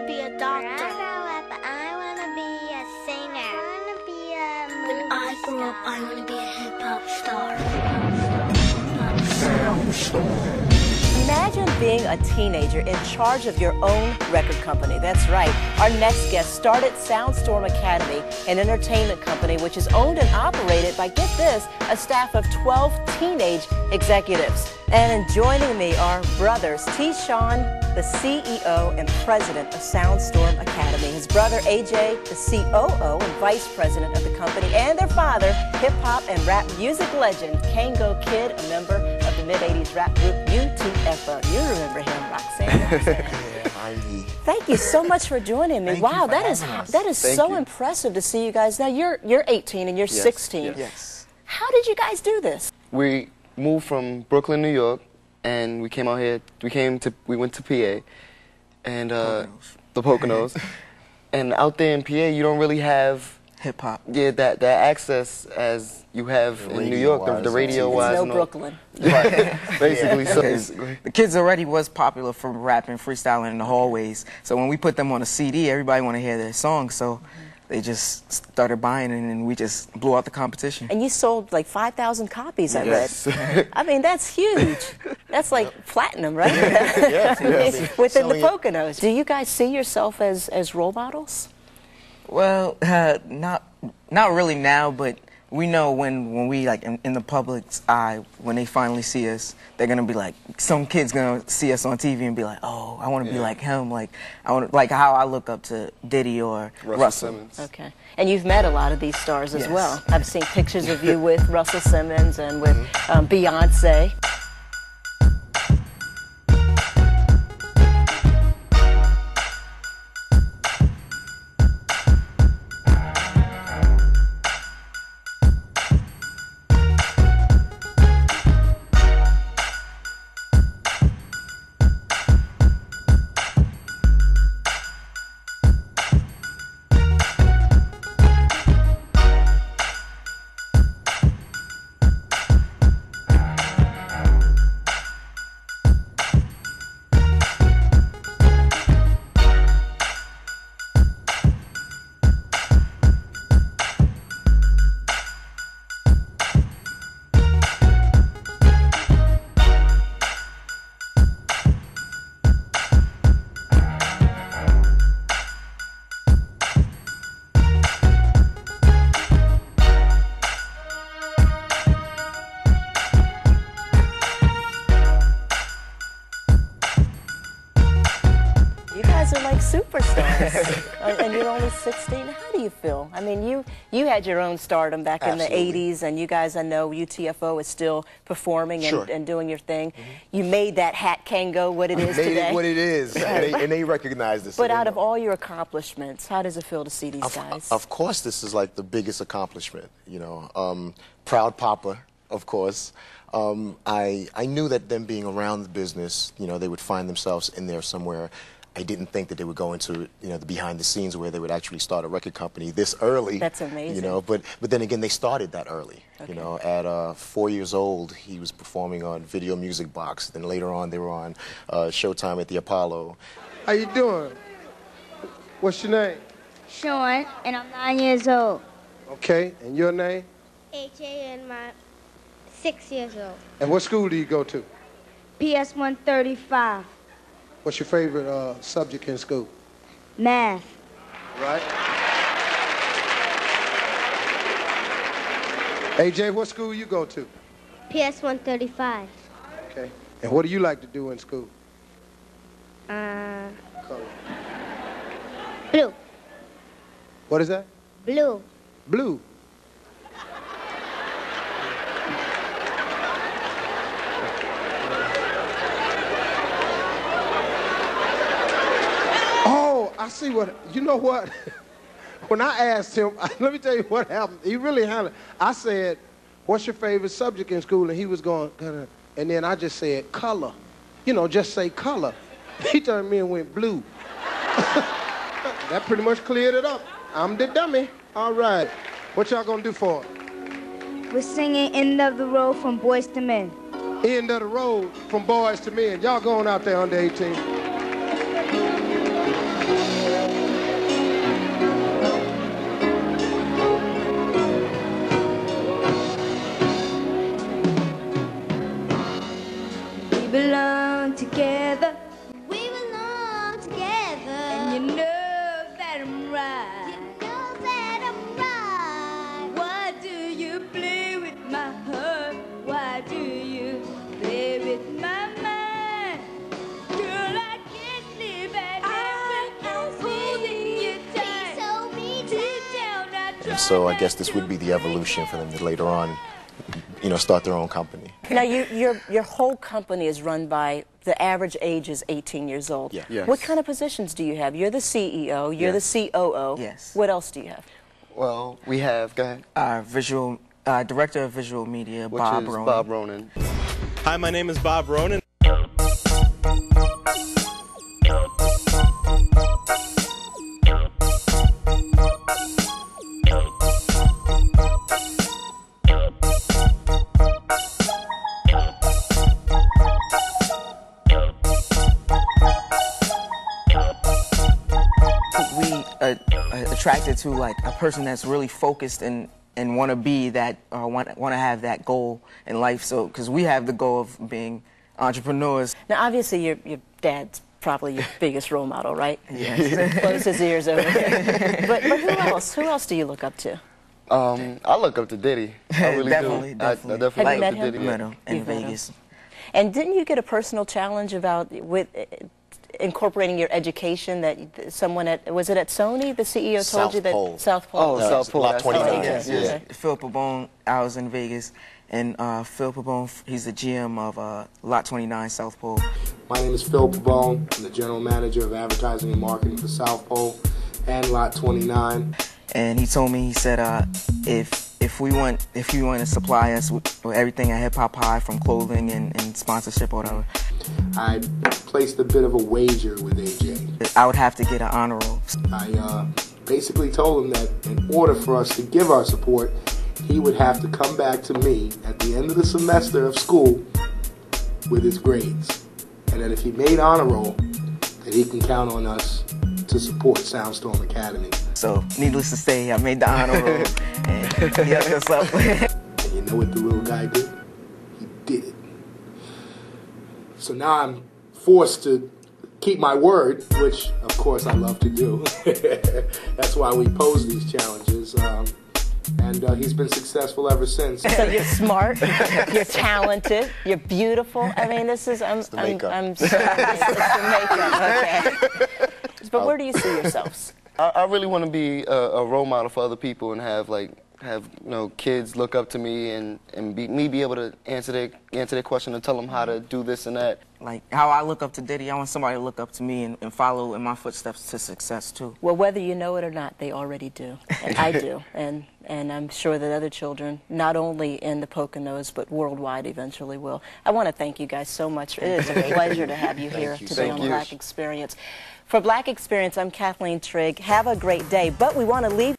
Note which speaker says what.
Speaker 1: to be a doctor.
Speaker 2: When I grow up, I want to be a singer. I want to be a movie
Speaker 1: When I grow
Speaker 2: star.
Speaker 1: up, I want to be a hip-hop star.
Speaker 3: SoundStorm.
Speaker 4: Imagine being a teenager in charge of your own record company. That's right. Our next guest started SoundStorm Academy, an entertainment company which is owned and operated by, get this, a staff of 12 teenage executives. And joining me are brothers T. Sean, the CEO and president of SoundStorm Academy, his brother AJ, the COO and vice president of the company, and their father, hip-hop and rap music legend Kango Kid, a member of the mid-'80s rap group UTFO. You remember him, Roxanne. Thank you so much for joining me. Wow, that is so impressive to see you guys. Now you're 18 and you're 16.
Speaker 5: Yes.
Speaker 4: How did you guys do this?
Speaker 5: We moved from Brooklyn, New York, and we came out here. We went to PA, and the Poconos, and out there in PA, you don't really have
Speaker 6: hip hop.
Speaker 5: Yeah, that access as you have in New York, the radio wise.
Speaker 4: It's no Brooklyn.
Speaker 5: Right, basically.
Speaker 6: The kids already was popular from rapping, freestyling in the hallways. So when we put them on a CD, everybody want to hear their songs. So they just started buying it, and we just blew out the competition.
Speaker 4: And you sold like 5,000 copies, I
Speaker 5: Yes.
Speaker 4: read. I mean, that's huge. That's like platinum, right? Within the Poconos. Do you guys see yourself as role models?
Speaker 6: Well, not really now, but we know when we like in the public's eye, when they finally see us, they're gonna be like, some kid's gonna see us on TV and be like, oh, I want to be like him, like how I look up to Diddy or Russell.
Speaker 5: Simmons.
Speaker 4: Okay, and you've met a lot of these stars as well. I've seen pictures of you with Russell Simmons and with Beyonce. You guys are like superstars, and you're only 16. How do you feel? I mean, you had your own stardom back in the 80s, and you guys, I know UTFO is still performing and doing your thing. You made that hat Kango what it is today.
Speaker 7: Made it what it is, and they recognize this.
Speaker 4: But out of all your accomplishments, how does it feel to see these guys?
Speaker 7: Of course, this is like the biggest accomplishment, you know. Proud papa, of course. I knew that them being around the business, you know, they would find themselves in there somewhere. I didn't think that they would go into, you know, the behind the scenes where they would actually start a record company this early.
Speaker 4: That's amazing.
Speaker 7: You know, but then again, they started that early. Okay. You know, at 4 years old, he was performing on Video Music Box. Then later on, they were on Showtime at the Apollo.
Speaker 8: How you doing? What's your name?
Speaker 2: Sean, and I'm 9 years old.
Speaker 8: Okay, and your name?
Speaker 2: AJ, and I'm 6 years old.
Speaker 8: And what school do you go to?
Speaker 2: PS 135.
Speaker 8: What's your favorite subject in school?
Speaker 2: Math.
Speaker 8: Right. AJ, what school you go to?
Speaker 2: PS 135.
Speaker 8: Okay. And what do you like to do in school?
Speaker 2: Blue.
Speaker 8: What is that?
Speaker 2: Blue.
Speaker 8: Blue. Oh, I see what, you know what? When I asked him, let me tell you what happened. He really handled it. I said, what's your favorite subject in school? And he was going, and then I just said, color. You know, just say color. He turned to me and went blue. That pretty much cleared it up. I'm the dummy. All right. What y'all gonna do for it?
Speaker 2: We're singing End of the Road from Boys to Men.
Speaker 8: End of the Road from Boys to Men. Y'all going out there under 18.
Speaker 7: And so I guess this would be the evolution for them to later on, you know, start their own company.
Speaker 4: Now, your whole company is run by, the average age is 18 years old.
Speaker 7: Yeah.
Speaker 5: Yes.
Speaker 4: What kind of positions do you have? You're the CEO, you're the COO.
Speaker 6: Yes.
Speaker 4: What else do you have?
Speaker 5: Well, we have, go ahead.
Speaker 6: Director of Visual Media,
Speaker 5: Which
Speaker 6: Bob
Speaker 5: is
Speaker 6: Ronan.
Speaker 5: Bob Ronan.
Speaker 3: Hi, my name is Bob Ronan.
Speaker 6: We are attracted to like a person that's really focused and want to be that, want to have that goal in life. So, because we have the goal of being entrepreneurs.
Speaker 4: Now, obviously, your dad's probably your biggest role model, right?
Speaker 6: Yes.
Speaker 4: Close his ears over there. But who else? Who else do you look up to?
Speaker 5: I look up to Diddy. I really
Speaker 6: Definitely,
Speaker 5: do.
Speaker 6: definitely.
Speaker 5: I definitely
Speaker 4: Have you
Speaker 5: look
Speaker 4: met
Speaker 5: up to
Speaker 4: him?
Speaker 5: Diddy.
Speaker 6: Met him in
Speaker 4: You've met him.
Speaker 6: Vegas.
Speaker 4: And didn't you get a personal challenge about with incorporating your education that someone at, was it at Sony, the CEO told you that?
Speaker 7: South Pole.
Speaker 4: South Pole.
Speaker 5: Oh, South Pole.
Speaker 7: Lot
Speaker 5: That's
Speaker 7: 29.
Speaker 5: right.
Speaker 4: Yes,
Speaker 7: Yeah.
Speaker 4: yes.
Speaker 6: Phil Pabon, I was in Vegas, and Phil Pabon, he's the GM of Lot 29 South Pole.
Speaker 9: My name is Phil Pabon. I'm the General Manager of Advertising and Marketing for South Pole and Lot 29.
Speaker 6: And he told me, he said, if you want to supply us with everything at Hip Hop High, from clothing and sponsorship or whatever,
Speaker 9: I placed a bit of a wager with AJ.
Speaker 6: I would have to get an honor roll.
Speaker 9: I basically told him that in order for us to give our support, he would have to come back to me at the end of the semester of school with his grades. And that if he made honor roll, that he can count on us to support SoundStorm Academy.
Speaker 6: So, needless to say, I made the honor roll, and he hooked us up.
Speaker 9: And you know what the little guy did? He did it. So now I'm forced to keep my word, which of course I love to do. That's why we pose these challenges. And he's been successful ever since.
Speaker 4: So you're smart, you're talented, you're beautiful. I mean, this is,
Speaker 7: the makeup.
Speaker 4: I'm sorry, it's the makeup, okay. But where do you see yourselves?
Speaker 5: I really want to be a role model for other people and have kids look up to me and be able to answer their question and tell them how to do this and that.
Speaker 6: Like how I look up to Diddy, I want somebody to look up to me and follow in my footsteps to success too.
Speaker 4: Well, whether you know it or not, they already do, and I do, and I'm sure that other children, not only in the Poconos but worldwide, eventually will. I want to thank you guys so much. It is a pleasure to have you here today on Black Experience. For Black Experience, I'm Kathleen Trigg. Have a great day, but we want to leave